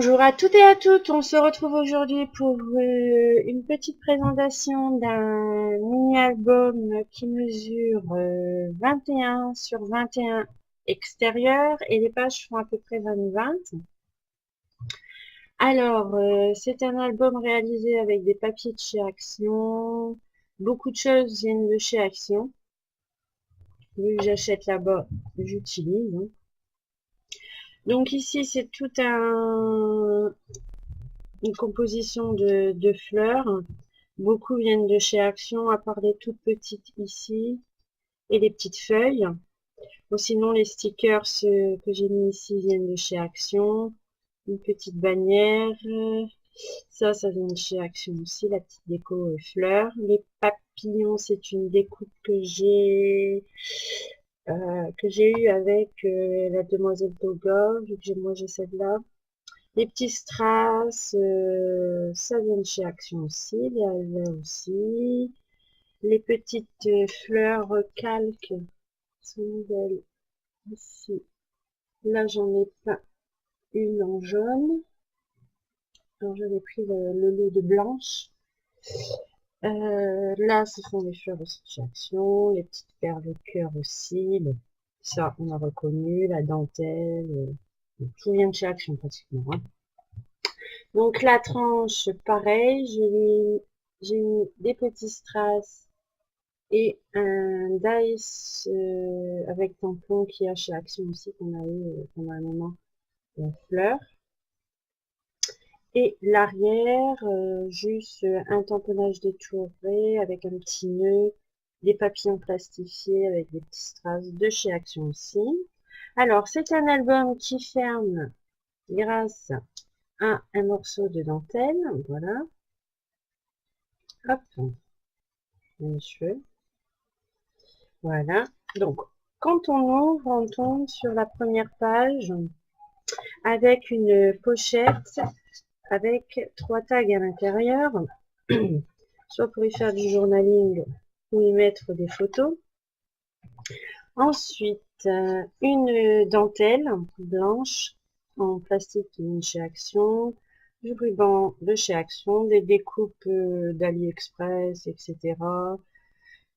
Bonjour à toutes et à toutes, on se retrouve aujourd'hui pour une petite présentation d'un mini-album qui mesure 21 sur 21 extérieur et les pages font à peu près 20. Alors, c'est un album réalisé avec des papiers de chez Action. Beaucoup de choses viennent de chez Action. Vu que j'achète là-bas, j'utilise, hein. Donc ici, c'est tout une composition de fleurs. Beaucoup viennent de chez Action, à part les toutes petites ici et les petites feuilles. Bon, sinon, les stickers que j'ai mis ici viennent de chez Action. Une petite bannière. Ça vient de chez Action aussi, la petite déco fleurs. Les papillons, c'est une découpe que j'ai eu avec la demoiselle Toga, vu que moi j'ai celle-là. Les petits strass, ça vient de chez Action aussi, les alvins aussi. Les petites fleurs calques sont nouvelles ici. Là, j'en ai pas une en jaune. Alors, j'avais pris le lot de blanche. Là, ce sont les fleurs aussi de chez Action. Les petites perles de cœur aussi. Bon, ça, on a reconnu. La dentelle. Tout vient de chez Action pratiquement, hein. Donc la tranche, pareil, j'ai mis des petits strass et un dice avec tampon qui a chez Action aussi, qu'on a eu pendant un moment en fleurs. Et l'arrière, juste un tamponnage détouré avec un petit nœud, des papillons plastifiés avec des petits strass de chez Action aussi. Alors, c'est un album qui ferme grâce à un morceau de dentelle, voilà. Hop, les cheveux. Voilà. Donc, quand on ouvre, on tombe sur la première page avec une pochette avec 3 tags à l'intérieur, soit pour y faire du journaling ou y mettre des photos. Ensuite, une dentelle blanche en plastique qui vient de chez Action, du ruban de chez Action, des découpes d'AliExpress, etc.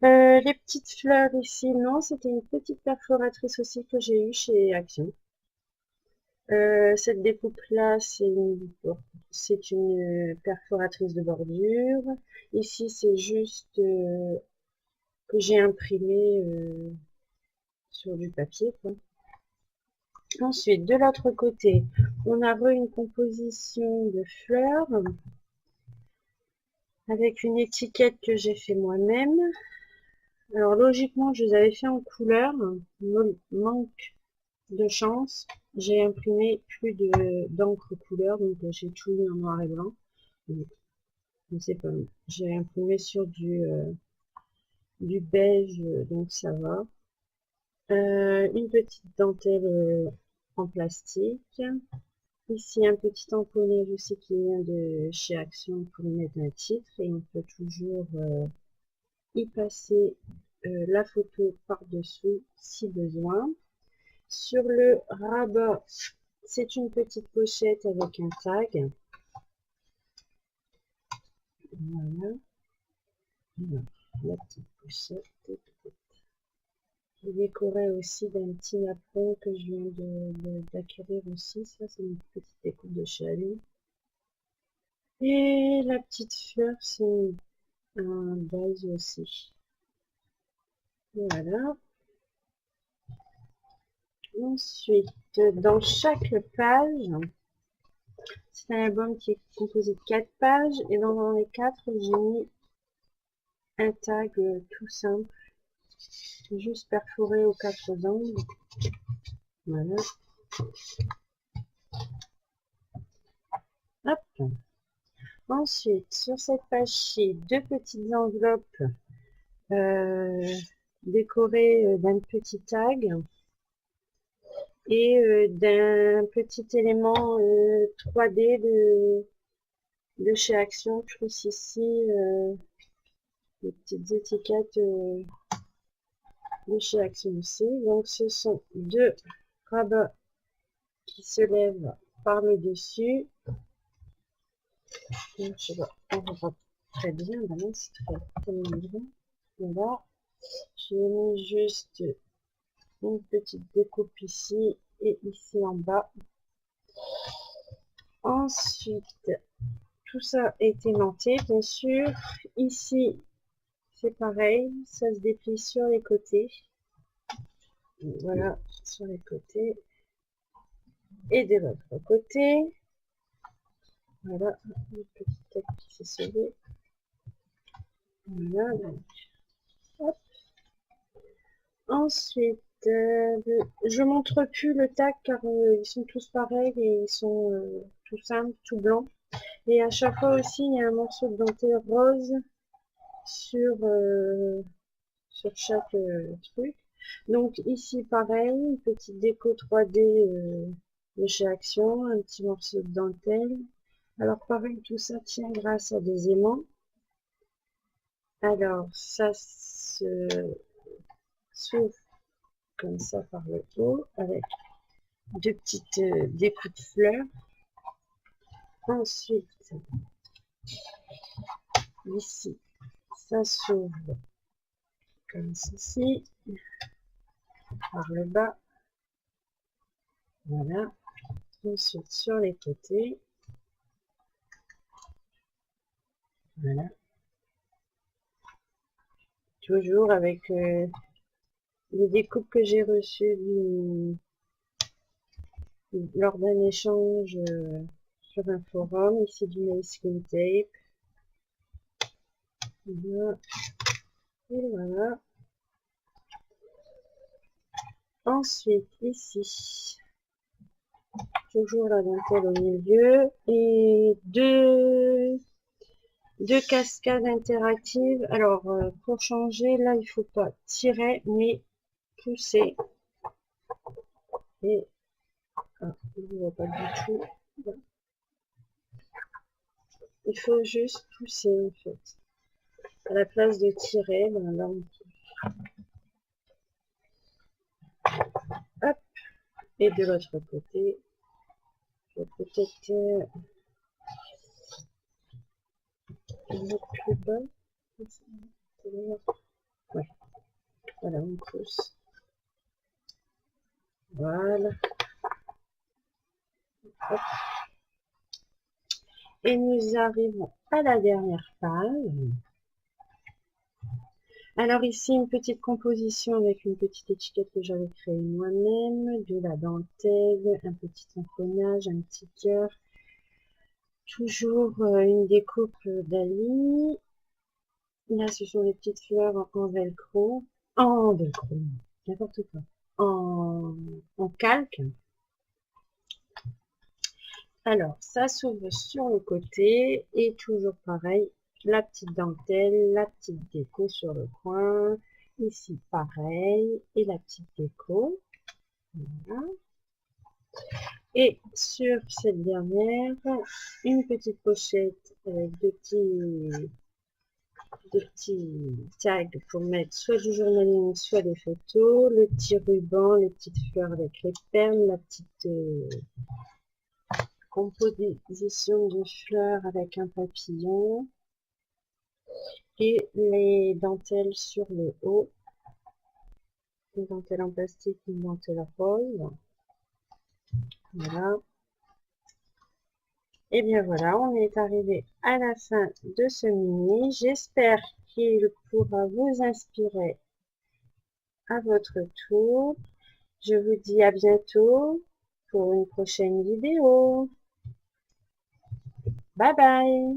Les petites fleurs ici, non, c'était une petite perforatrice aussi que j'ai eue chez Action. Cette découpe-là, c'est une perforatrice de bordure. Ici, c'est juste que j'ai imprimé sur du papier, quoi. Ensuite, de l'autre côté, on a une composition de fleurs avec une étiquette que j'ai fait moi-même. Alors logiquement, je les avais fait en couleur, manque de chance. J'ai imprimé plus d'encre couleur, donc j'ai tout mis en noir et blanc. Je sais pas, j'ai imprimé sur du beige, donc ça va. Une petite dentelle en plastique. Ici, un petit tamponnage aussi qui vient de chez Action pour mettre un titre et on peut toujours y passer la photo par-dessous si besoin. Sur le rabat, c'est une petite pochette avec un tag. Voilà. Alors, la petite pochette. J'ai décoré aussi d'un petit napperon que je viens d'acquérir aussi. Ça, c'est une petite découpe de chez Ali. Et la petite fleur, c'est un base aussi. Voilà. Ensuite, dans chaque page, c'est un album qui est composé de 4 pages et dans les 4, j'ai mis un tag tout simple, juste perforé aux 4 angles. Voilà. Hop. Ensuite, sur cette page-ci, 2 petites enveloppes décorées d'un petit tag et d'un petit élément 3D de chez Action, plus ici les petites étiquettes de chez Action aussi. Donc ce sont 2 rabats qui se lèvent par le dessus. Je sais pas, on voit très bien, maintenant c'est très bien. Voilà, j'ai mis juste une petite découpe ici et ici en bas. Ensuite, tout ça a été aimanté, bien sûr. Ici, c'est pareil, ça se déplie sur les côtés. Voilà, sur les côtés. Et de l'autre côté. Voilà, une petite tête qui s'est sauvée. Voilà, donc, hop. Ensuite, je montre plus le tac car ils sont tous pareils et ils sont tout simples, tout blancs. Et à chaque fois aussi, il y a un morceau de dentelle rose sur, sur chaque truc. Donc ici, pareil, une petite déco 3D de chez Action, un petit morceau de dentelle. Alors pareil, tout ça tient grâce à des aimants. Alors, ça s'ouvre comme ça par le haut, avec deux petites découpes de fleurs. Ensuite, ici, ça s'ouvre comme ceci, par le bas. Voilà. Ensuite, sur les côtés. Voilà. Toujours avec les découpes que j'ai reçues lors d'un échange sur un forum, ici du masking tape. Voilà. Et voilà. Ensuite, ici, toujours la dentelle au milieu et deux cascades interactives. Alors, pour changer, là, il faut pas tirer, mais pousser. Et je ne vois pas du tout. Il faut juste pousser, en fait. À la place de tirer, ben là, on pousse. Hop. Et de l'autre côté, je vais peut-être mettre plus bas. Ouais. Voilà, on pousse. Voilà. Hop. Et nous arrivons à la dernière page. Alors ici, une petite composition avec une petite étiquette que j'avais créée moi-même, de la dentelle, un petit tamponnage, un petit cœur, toujours une découpe d'Ali. Là, ce sont les petites fleurs en velcro, n'importe quoi, en calque. Alors, ça s'ouvre sur le côté et toujours pareil, la petite dentelle, la petite déco sur le coin, ici pareil, et la petite déco. Voilà. Et sur cette dernière, une petite pochette avec deux petits tags pour mettre soit du journaling, soit des photos, le petit ruban, les petites fleurs avec les perles, la petite composition de fleurs avec un papillon et les dentelles sur le haut, une dentelle en plastique, une dentelle rose. Voilà. Et bien voilà, on est arrivé à la fin de ce mini. J'espère qu'il pourra vous inspirer à votre tour. Je vous dis à bientôt pour une prochaine vidéo. Bye bye!